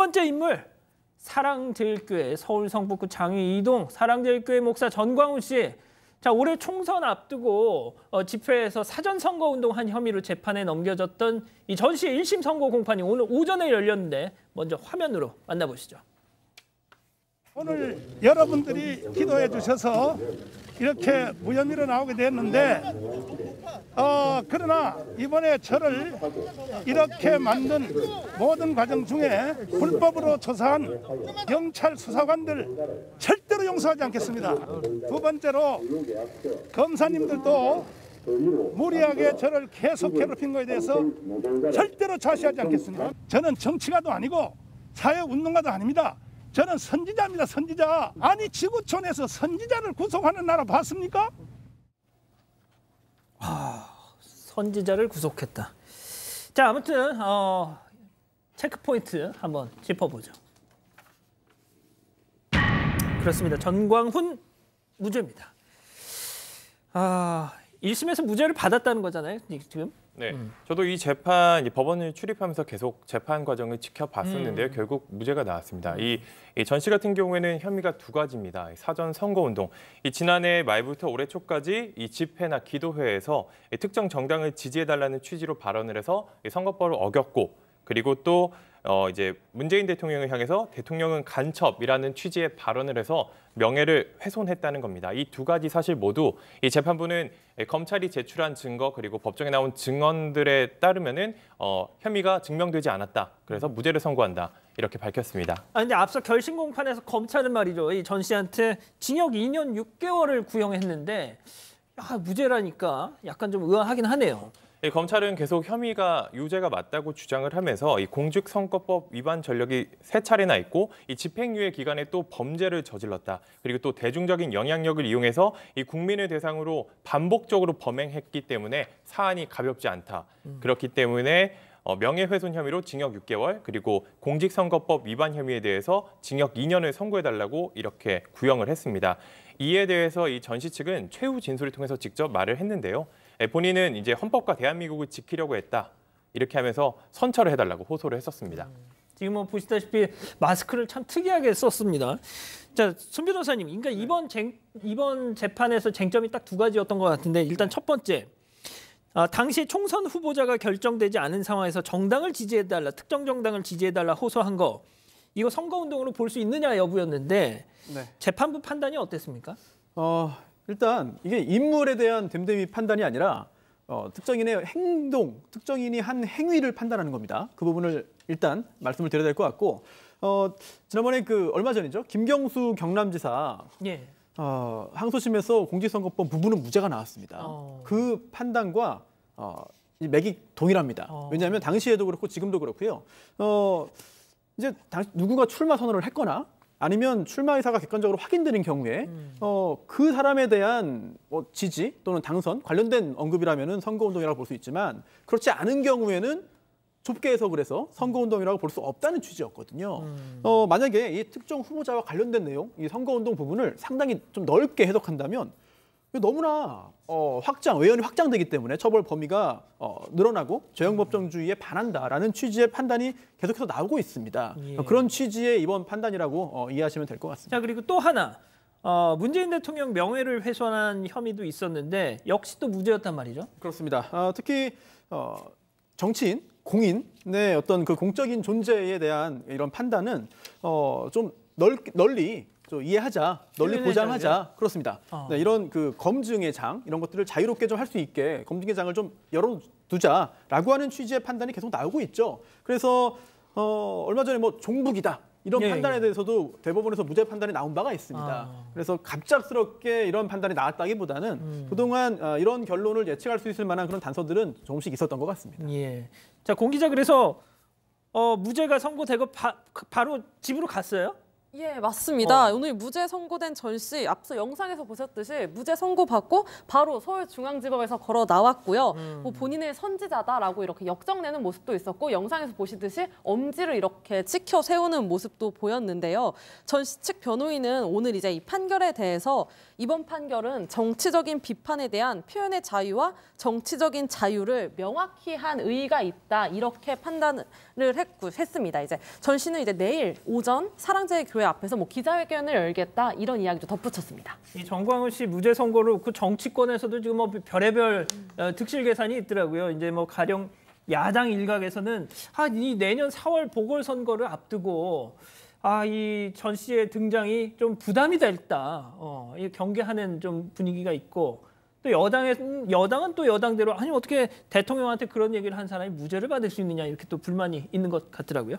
번째 인물, 사랑제일교회 서울 성북구 장위 2동 사랑제일교회 목사 전광훈 씨. 자, 올해 총선 앞두고 집회에서 사전선거운동한 혐의로 재판에 넘겨졌던 이 전시의 1심 선고 공판이 오늘 오전에 열렸는데 먼저 화면으로 만나보시죠. 오늘 여러분들이 기도해 주셔서 이렇게 무혐의로 나오게 됐는데 그러나 이번에 저를 이렇게 만든 모든 과정 중에 불법으로 조사한 경찰 수사관들 절대로 용서하지 않겠습니다. 두 번째로 검사님들도 무리하게 저를 계속 괴롭힌 것에 대해서 절대로 좌시하지 않겠습니다. 저는 정치가도 아니고 사회운동가도 아닙니다. 저는 선지자입니다. 선지자. 아니 지구촌에서 선지자를 구속하는 나라 봤습니까? 선지자를 구속했다. 자, 아무튼 체크포인트 한번 짚어보죠. 그렇습니다. 전광훈 무죄입니다. 1심에서 무죄를 받았다는 거잖아요, 지금? 네, 저도 이 재판, 법원을 출입하면서 계속 재판 과정을 지켜봤었는데요. 결국 무죄가 나왔습니다. 이 전 씨 같은 경우에는 혐의가 두 가지입니다. 사전 선거운동, 지난해 말부터 올해 초까지 이 집회나 기도회에서 특정 정당을 지지해달라는 취지로 발언을 해서 선거법을 어겼고, 그리고 또 이제 문재인 대통령을 향해서 대통령은 간첩이라는 취지의 발언을 해서 명예를 훼손했다는 겁니다. 이 두 가지 사실 모두 이 재판부는 검찰이 제출한 증거 그리고 법정에 나온 증언들에 따르면은 혐의가 증명되지 않았다. 그래서 무죄를 선고한다. 이렇게 밝혔습니다. 근데 앞서 결심 공판에서 검찰은 말이죠, 이 전 씨한테 징역 2년 6개월을 구형했는데 무죄라니까 약간 좀 의아하긴 하네요. 검찰은 계속 혐의가 유죄가 맞다고 주장을 하면서 이 공직선거법 위반 전력이 3차례나 있고 이 집행유예 기간에 또 범죄를 저질렀다. 그리고 또 대중적인 영향력을 이용해서 이 국민을 대상으로 반복적으로 범행했기 때문에 사안이 가볍지 않다. 그렇기 때문에 명예훼손 혐의로 징역 6개월 그리고 공직선거법 위반 혐의에 대해서 징역 2년을 선고해달라고 이렇게 구형을 했습니다. 이에 대해서 이 전 씨 측은 최후 진술을 통해서 직접 말을 했는데요. 본인은 이제 헌법과 대한민국을 지키려고 했다. 이렇게 하면서 선처를 해달라고 호소를 했었습니다. 지금 보시다시피 마스크를 참 특이하게 썼습니다. 자, 손 변호사님, 그러니까 이번 재판에서 쟁점이 딱 두 가지였던 것 같은데 일단 첫 번째, 당시 총선 후보자가 결정되지 않은 상황에서 정당을 지지해달라, 특정 정당을 지지해달라 호소한 거, 이거 선거운동으로 볼 수 있느냐 여부였는데 재판부 판단이 어땠습니까? 일단 이게 인물에 대한 됨됨이 판단이 아니라 특정인의 행동, 특정인이 한 행위를 판단하는 겁니다. 그 부분을 일단 말씀을 드려야 될 것 같고 지난번에 얼마 전이죠. 김경수 경남지사 항소심에서 공직선거법 부분은 무죄가 나왔습니다. 그 판단과 맥이 동일합니다. 왜냐하면 당시에도 그렇고 지금도 그렇고요. 이제 누군가 출마 선언을 했거나 아니면 출마 의사가 객관적으로 확인되는 경우에 그 사람에 대한 지지 또는 당선 관련된 언급이라면 선거운동이라고 볼 수 있지만 그렇지 않은 경우에는 좁게 해석을 해서 선거운동이라고 볼 수 없다는 취지였거든요. 만약에 이 특정 후보자와 관련된 내용, 이 선거운동 부분을 상당히 좀 넓게 해석한다면 너무나 외연이 확장되기 때문에 처벌 범위가 늘어나고 죄형법정주의에 반한다라는 취지의 판단이 계속해서 나오고 있습니다. 그런 취지의 이번 판단이라고 이해하시면 될 것 같습니다. 자, 그리고 또 하나, 문재인 대통령 명예를 훼손한 혐의도 있었는데 역시 또 무죄였단 말이죠? 그렇습니다. 특히 정치인, 공인의 어떤 그 공적인 존재에 대한 이런 판단은 좀 널리 이해하자, 널리 보장하자. 그렇습니다. 네, 이런 검증의 장 이런 것들을 자유롭게 좀 할 수 있게 검증의 장을 좀 열어두자라고 하는 취지의 판단이 계속 나오고 있죠. 그래서 얼마 전에 종북이다 이런 판단에 대해서도 대법원에서 무죄 판단이 나온 바가 있습니다. 그래서 갑작스럽게 이런 판단이 나왔다기보다는 그동안 이런 결론을 예측할 수 있을 만한 그런 단서들은 조금씩 있었던 것 같습니다. 자, 공 기자, 그래서 무죄가 선고되고 바로 집으로 갔어요? 예, 맞습니다. 오늘 무죄 선고된 전 씨, 앞서 영상에서 보셨듯이 무죄 선고받고 바로 서울중앙지법에서 걸어 나왔고요. 뭐 본인의 선지자다라고 이렇게 역정내는 모습도 있었고 영상에서 보시듯이 엄지를 이렇게 치켜 세우는 모습도 보였는데요. 전 씨 측 변호인은 오늘 이제 이 판결에 대해서 이번 판결은 정치적인 비판에 대한 표현의 자유와 정치적인 자유를 명확히 한 의의가 있다 이렇게 판단을 했습니다. 이제 전 씨는 이제 내일 오전 사랑제일교회 앞에서 뭐 기자회견을 열겠다 이런 이야기도 덧붙였습니다. 이 정광훈 씨 무죄 선고로 그 정치권에서도 지금 뭐 별의별 득실 계산이 있더라고요. 이제 뭐 가령 야당 일각에서는 이 내년 4월 보궐선거를 앞두고 이 전 씨의 등장이 좀 부담이 됐다. 경계하는 좀 분위기가 있고 또 여당은 또 여당대로 아니 어떻게 대통령한테 그런 얘기를 한 사람이 무죄를 받을 수 있느냐 이렇게 또 불만이 있는 것 같더라고요.